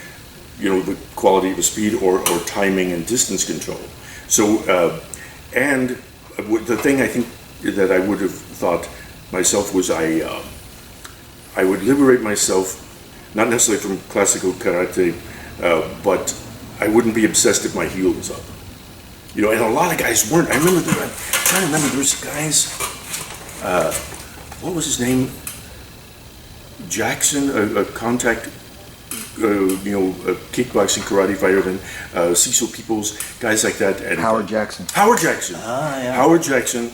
the quality of the speed or timing and distance control. So, and the thing I think that I would have thought myself was I would liberate myself, not necessarily from classical karate, but I wouldn't be obsessed if my heel was up. And a lot of guys weren't. I'm trying to remember, there was guys, what was his name? Jackson, a contact, a kickboxing karate fighter, then Cecil Peoples, guys like that. And Howard Jackson. Howard Jackson. Yeah. Howard Jackson.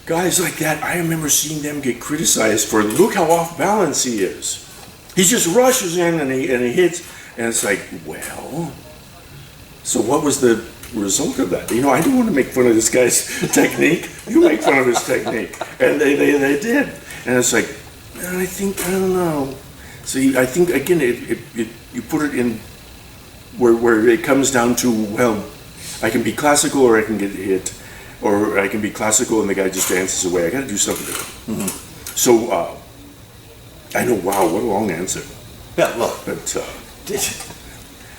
Guys like that, I remember seeing them get criticized for, look how off balance he is. He just rushes in and he hits, and it's like, well, so what was the result of that? I don't want to make fun of this guy's technique. You make fun of his technique, and they did, and it's like, I don't know. See, I think again, you put it in where it comes down to, well, I can be classical or I can get hit, or I can be classical and the guy just dances away. I got to do something to it. So I know. Wow, what a long answer. Yeah, well, but.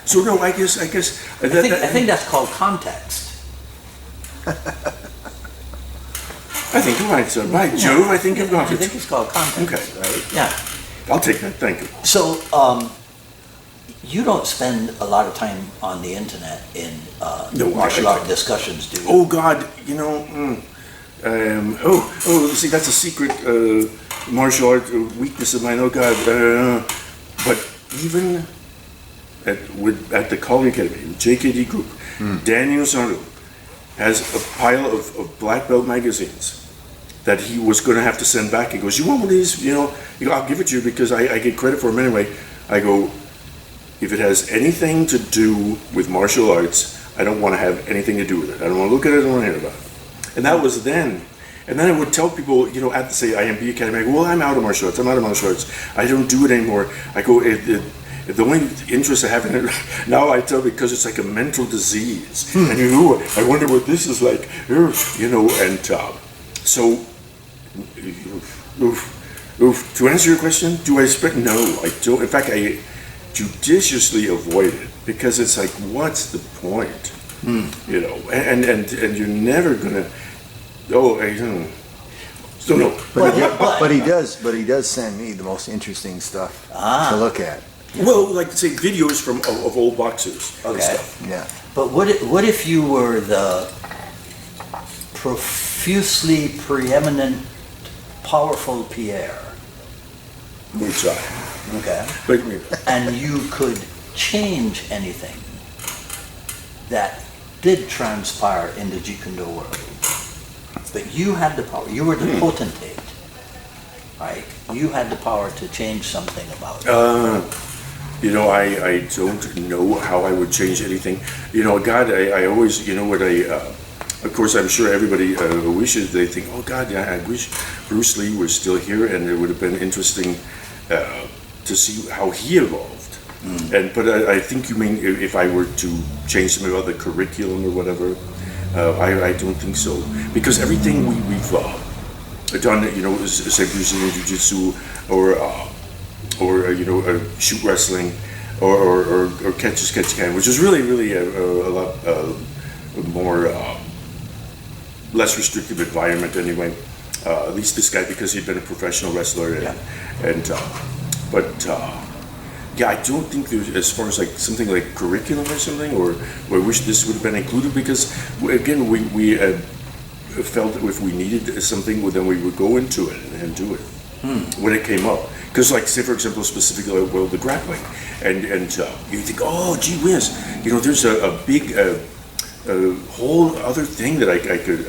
So no, I guess. I think that's called context. I think you're right, sir. Right, Joe. I think you've got it. I think it's called context. Okay. Right? Yeah. I'll take that. Thank you. So you don't spend a lot of time on the internet in martial art discussions, do you? Oh God, see, that's a secret martial art weakness of mine. Oh God, but even at the Kali Academy, JKD group, Dan Inosanto has a pile of black belt magazines that he was going to have to send back. He goes, you want one of these? I'll give it to you because I get credit for them anyway. I go, if it has anything to do with martial arts, I don't want to have anything to do with it. I don't want to look at it, I don't want to hear about it. And that was then. And then I would tell people, at the, say, IMB Academy, I go, well, I'm out of martial arts. I'm out of martial arts. I don't do it anymore. I go, the only interest I have in it now, I tell because it's like a mental disease. And I wonder what this is like, and so, to answer your question, do I spend? No, I don't. In fact, I judiciously avoid it because it's like, what's the point? You know, and you're never gonna. Oh, so no. But he does send me the most interesting stuff to look at. Well, like say videos of old boxers and Okay. stuff. Yeah. But what if you were the profusely preeminent, powerful Pierre? Which I. Okay. But And you could change anything that did transpire in the Jeet Kune Do world. But you had the power. You were the potentate, right? You had the power to change something about it. you know, I don't know how I would change anything. You know, God, I always, you know what of course, I'm sure everybody wishes, they think, oh God, yeah, I wish Bruce Lee was still here, and it would have been interesting to see how he evolved. But I think you mean if I were to change some of the curriculum or whatever, I don't think so. Because everything we've done, you know, say Bruce Lee Jiu-Jitsu or you know, shoot wrestling or catch as catch can, which is really a lot more less restrictive environment anyway. At least this guy, because he'd been a professional wrestler, yeah, I don't think there's, as far as like something like curriculum or something, or I wish this would have been included, because again, we felt that if we needed something, well, then we would go into it and do it when it came up. Because, like, say for example, specifically, well, the grappling, and you think, oh, gee whiz, you know, there's a big whole other thing that I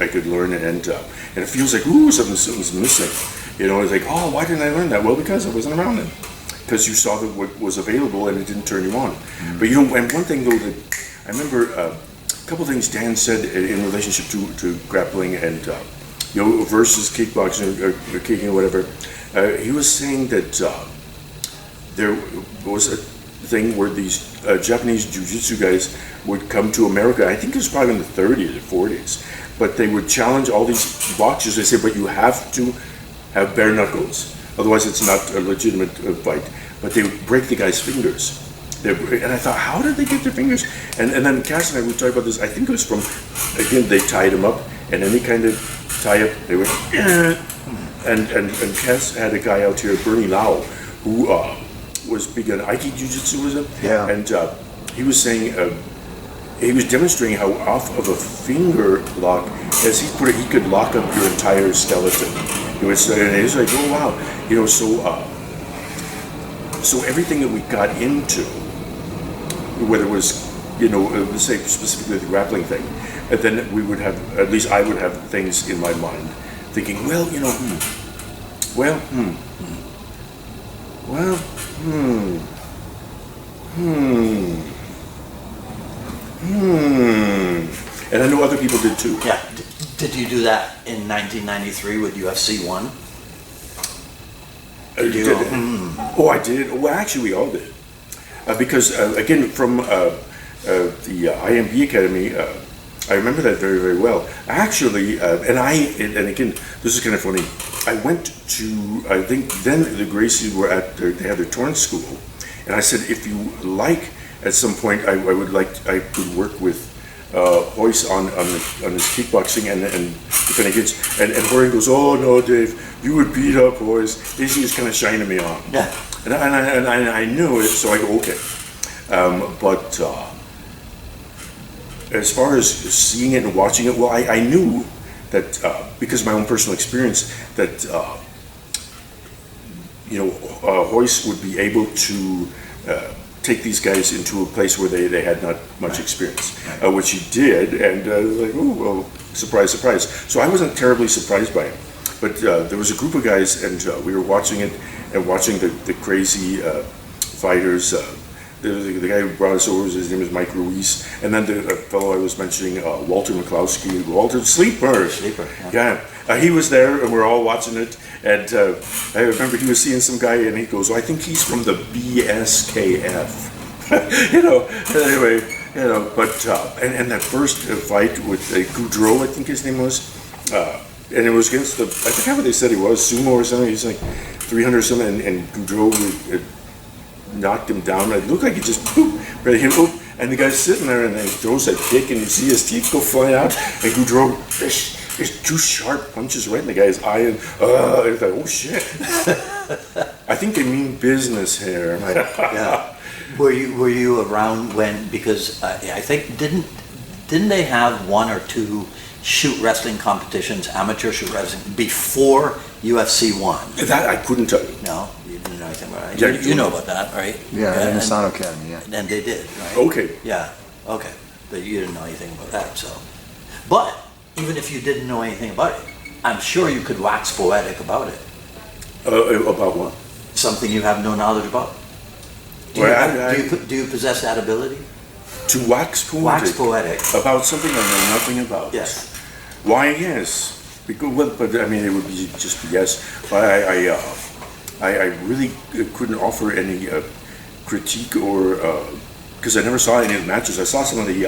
could learn, and it feels like, ooh, something's missing. You know, it's like, oh, why didn't I learn that? Well, because I wasn't around then. Because you saw that what was available and it didn't turn you on. But you know, and one thing though that I remember, a couple things Dan said in relationship to grappling and you know, versus kickboxing or kicking or whatever. He was saying that there was a thing where these Japanese jiu-jitsu guys would come to America. I think it was probably in the 30s or 40s, but they would challenge all these boxers. They say, but you have to have bare knuckles, otherwise it's not a legitimate fight. But they would break the guy's fingers. And I thought, how did they get their fingers? And then Cass and I would talk about this. I think it was from, again, they tied him up, and any kind of tie up, they went, and Cass had a guy out here, Bernie Lau, who was big on Aiki Jiu-Jitsu, was it? Yeah. And he was saying, he was demonstrating how off of a finger lock, as he put it, he could lock up your entire skeleton. It was, and it was like, oh wow, you know, so everything that we got into, whether it was, you know, let's say specifically the grappling thing, and then we would have, at least I would have things in my mind, thinking, well, you know, and I know other people did too. Yeah. Did you do that in 1993 with UFC 1? Oh, I did. Well, actually, we all did. Because, again, from the IMB Academy, I remember that very, very well. Actually, and again, this is kind of funny. I went to, I think then the Gracies were they had their Torrance school. And I said, if you like, at some point, I could work with Hoyce on his kickboxing and if any kids, and Horan goes, oh no, Dave, you would beat up Hoyce. He was kind of shining me on. Yeah. And I knew it, so I go, okay. But as far as seeing it and watching it, well, I knew that because of my own personal experience that you know, Hoyce would be able to take these guys into a place where they had not much experience, which he did, and like, oh, well, surprise, surprise. So I wasn't terribly surprised by it, but there was a group of guys, and we were watching it, and watching the crazy fighters. The guy who brought us over, his name is Mike Ruiz, and then the fellow I was mentioning, Walter McCloskey, Walter Sleeper. Yeah. He was there, and we're all watching it, and I remember he was seeing some guy, and he goes, well, I think he's from the BSKF. You know, anyway, you know, but, and that first fight with Goudreau, I think his name was, and it was against I forgot what they said he was, sumo or something, he's like 300 or something, and Goudreau knocked him down. It looked like he just, boop, right, him, boop, And the guy's sitting there and then he throws that kick and you see his teeth go flying out and Goudreau, there's two sharp punches right in the guy's eye and it's like, oh shit. I think they mean business here. Yeah. Were you around when, because I think, didn't they have one or two shoot wrestling competitions, amateur shoot wrestling, before UFC 1? That I couldn't tell you. No, you didn't know anything about it. Yeah, you know about that, right? Yeah, Inosanto Academy, yeah. And they did, right? Okay. Yeah, okay. But you didn't know anything about that, so. But even if you didn't know anything about it, I'm sure you could wax poetic about it. About what? Something you have no knowledge about. Do you possess that ability? To wax poetic? Wax poetic. About something I know nothing about? Yes. Why, yes. Because, well, but I mean, it would be just yes. But I really couldn't offer any critique or, because I never saw any of the matches. I saw some of the...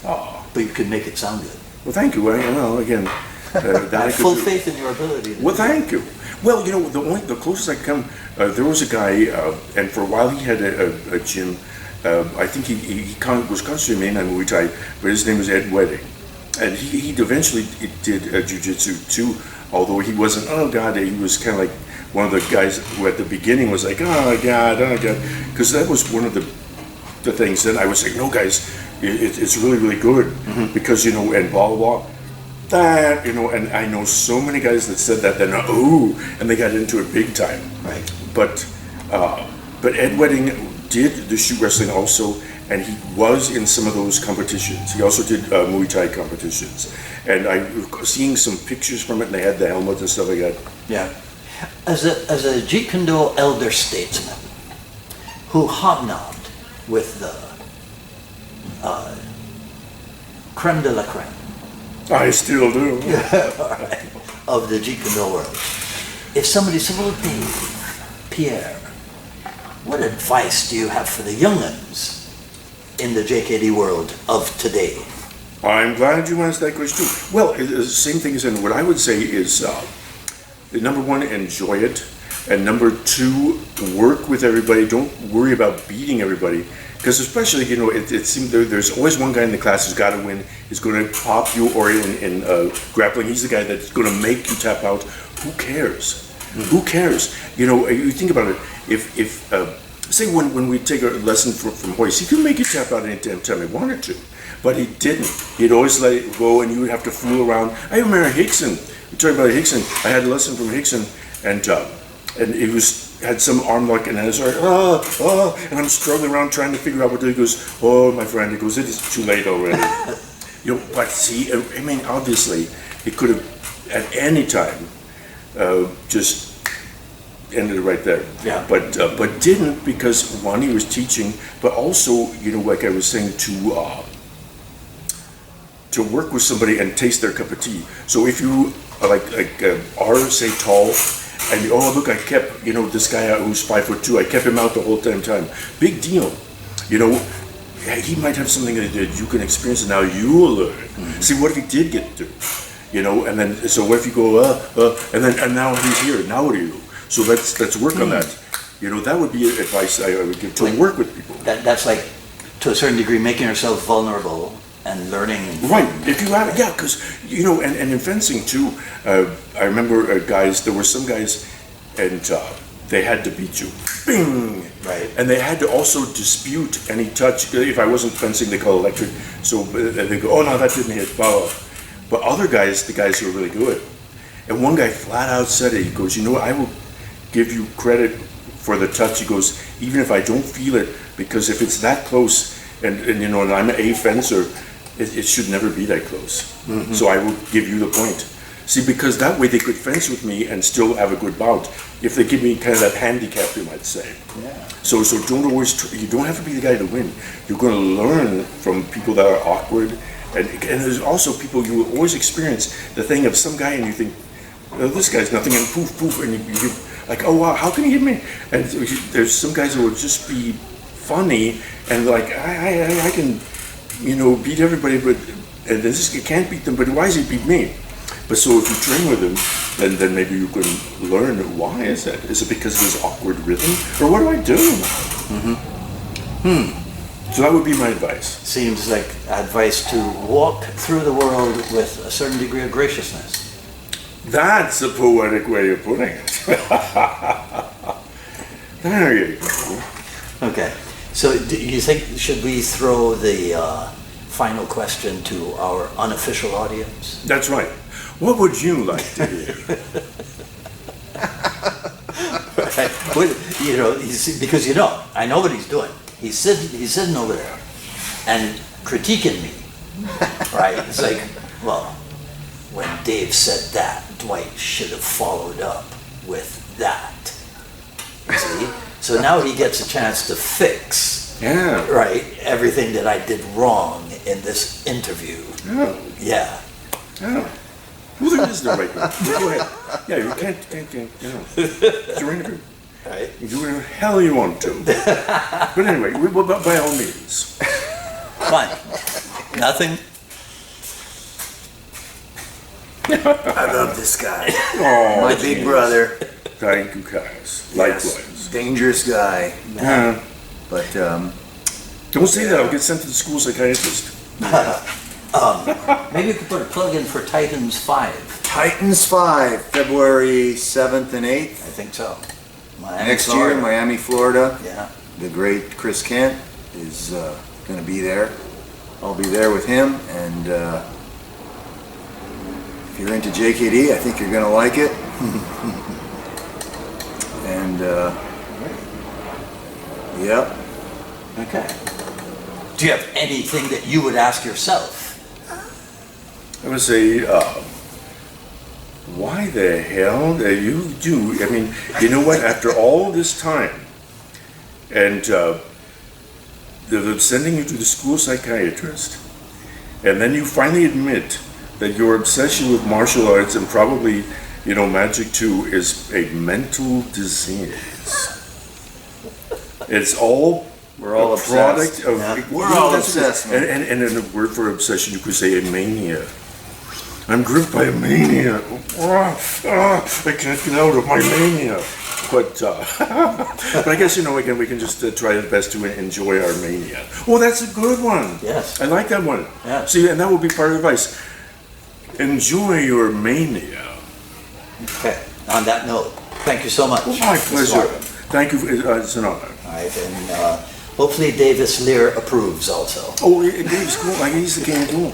But you could make it sound good. Well, thank you. Well, again... I have full faith in your ability. Well, thank you. Well, you know, the closest I come, there was a guy, and for a while he had a gym. I think he was constantly main on Muay Thai, but his name was Ed Wedding. And he eventually did Jiu-Jitsu too, although he wasn't, oh God, he was kind of like one of the guys who at the beginning was like, oh God, because that was one of the things. Then I was like, no guys, it's really, really good, because, you know, and blah, blah, blah. That, you know, and I know so many guys that said that, then and they got into it big time. Right. But Ed Wedding did the shoot wrestling also, and he was in some of those competitions. He also did Muay Thai competitions, and I seeing some pictures from it, and they had the helmet and stuff like that. Yeah. As a Jeet Kune Do elder statesman who hobnobbed with the creme de la creme. I still do. All right. Of the Jeet Kune Do world. If somebody said, well, Dave, Pierre, what advice do you have for the young'uns in the JKD world of today? I'm glad you asked that question too. Well, the same thing as in what I would say is, number one, enjoy it. And number two, work with everybody. Don't worry about beating everybody. Because especially, you know, it seems there's always one guy in the class who's got to win. He's going to pop you, or in grappling, he's the guy that's going to make you tap out. Who cares? Who cares? You know, you think about it. If say when we take a lesson from Hoist, he could make you tap out any damn time he wanted to, but he didn't. He'd always let it go, and you would have to fool around. I remember Hickson. We talked about Hickson. I had a lesson from Hickson, and he had some arm lock, and I was like, and I'm struggling around trying to figure out what to do. He goes, oh, my friend, he goes, it is too late already. You know, but see, I mean, obviously, it could have, at any time, just ended right there. Yeah. But didn't, because one, he was teaching, but also, you know, like I was saying, to work with somebody and taste their cup of tea. So if you are, say, tall, and look, I kept, you know, this guy out who's 5'2", I kept him out the whole time. Big deal. You know, he might have something that you can experience, and now you will learn. See, what if he did get through? You know, and then, so what if you go, and now he's here, now what do you do? So let's work on that. You know, that would be advice I would give, to work with people. That's like, to a certain degree, making yourself vulnerable and learning. Right, if you have, yeah, because, you know, and in fencing too, I remember guys, there were some guys, and they had to beat you. Bing! Right. And they had to also dispute any touch. If I wasn't fencing, they call electric. So they go, oh no, that didn't hit, blah, blah. But other guys, the guys who are really good, and one guy flat out said it, he goes, you know, I will give you credit for the touch. He goes, even if I don't feel it, because if it's that close, and you know, and I'm a fencer, it should never be that close. So I will give you the point. See, because that way they could fence with me and still have a good bout. If they give me kind of that handicap, you might say. Yeah. So don't always, you don't have to be the guy to win. You're going to learn from people that are awkward. And there's also people, you will always experience the thing of some guy and you think, oh, this guy's nothing, and poof, poof, and you like, oh wow, how can he hit me? And there's some guys that will just be funny and like, I can, you know, beat everybody, but and this guy can't beat them, but why does he beat me? But so if you train with him, then maybe you can learn why is that? Is it because of his awkward rhythm? Or what do I do? So that would be my advice. Seems like advice to walk through the world with a certain degree of graciousness. That's a poetic way of putting it. There you go. Okay. So do you think, should we throw the final question to our unofficial audience? That's right. What would you like to hear? Well, you know, because I know what he's doing. He's sitting over there and critiquing me, right? It's like, well, when Dave said that, Dwight should have followed up with that. See? So now he gets a chance to fix, right, everything that I did wrong in this interview. Yeah. Well, there is no right way. Go ahead. Yeah, you can't, it's your interview. Right. You do whatever the hell you want to. But anyway, by all means. Fine. Nothing. I love this guy. Oh, My big brother. Thank you, guys. Yes, Likewise. dangerous guy. Yeah. But Don't say that. I'll get sent to the school psychiatrist. Maybe you could put a plug in for Titans 5. Titans 5, February 7th and 8th. I think so. Miami, Next Florida. year, Miami, Florida. Yeah. The great Chris Kent is going to be there. I'll be there with him, and if you're into JKD, I think you're going to like it. And yep. Okay. Do you have anything that you would ask yourself? I would say, why the hell do you do? I mean, you know what? After all this time, and they're sending you to the school psychiatrist, and then you finally admit that your obsession with martial arts and probably, magic too, is a mental disease. It's all We're all a product obsessed. of. Yeah. We're all obsessed, man. And in a word for obsession, you could say a mania. I'm gripped by a mania. I can't get out of my mania. But I guess, again, we can just try our best to enjoy our mania. Oh, that's a good one. Yes. I like that one. Yeah. See, and that will be part of advice. Enjoy your mania. Okay. On that note, thank you so much. Oh, my Mr. pleasure. Markham. Thank you. It's an honor. All right, and hopefully Davis Lear approves also. Oh, Dave's cool. He's the king of cool.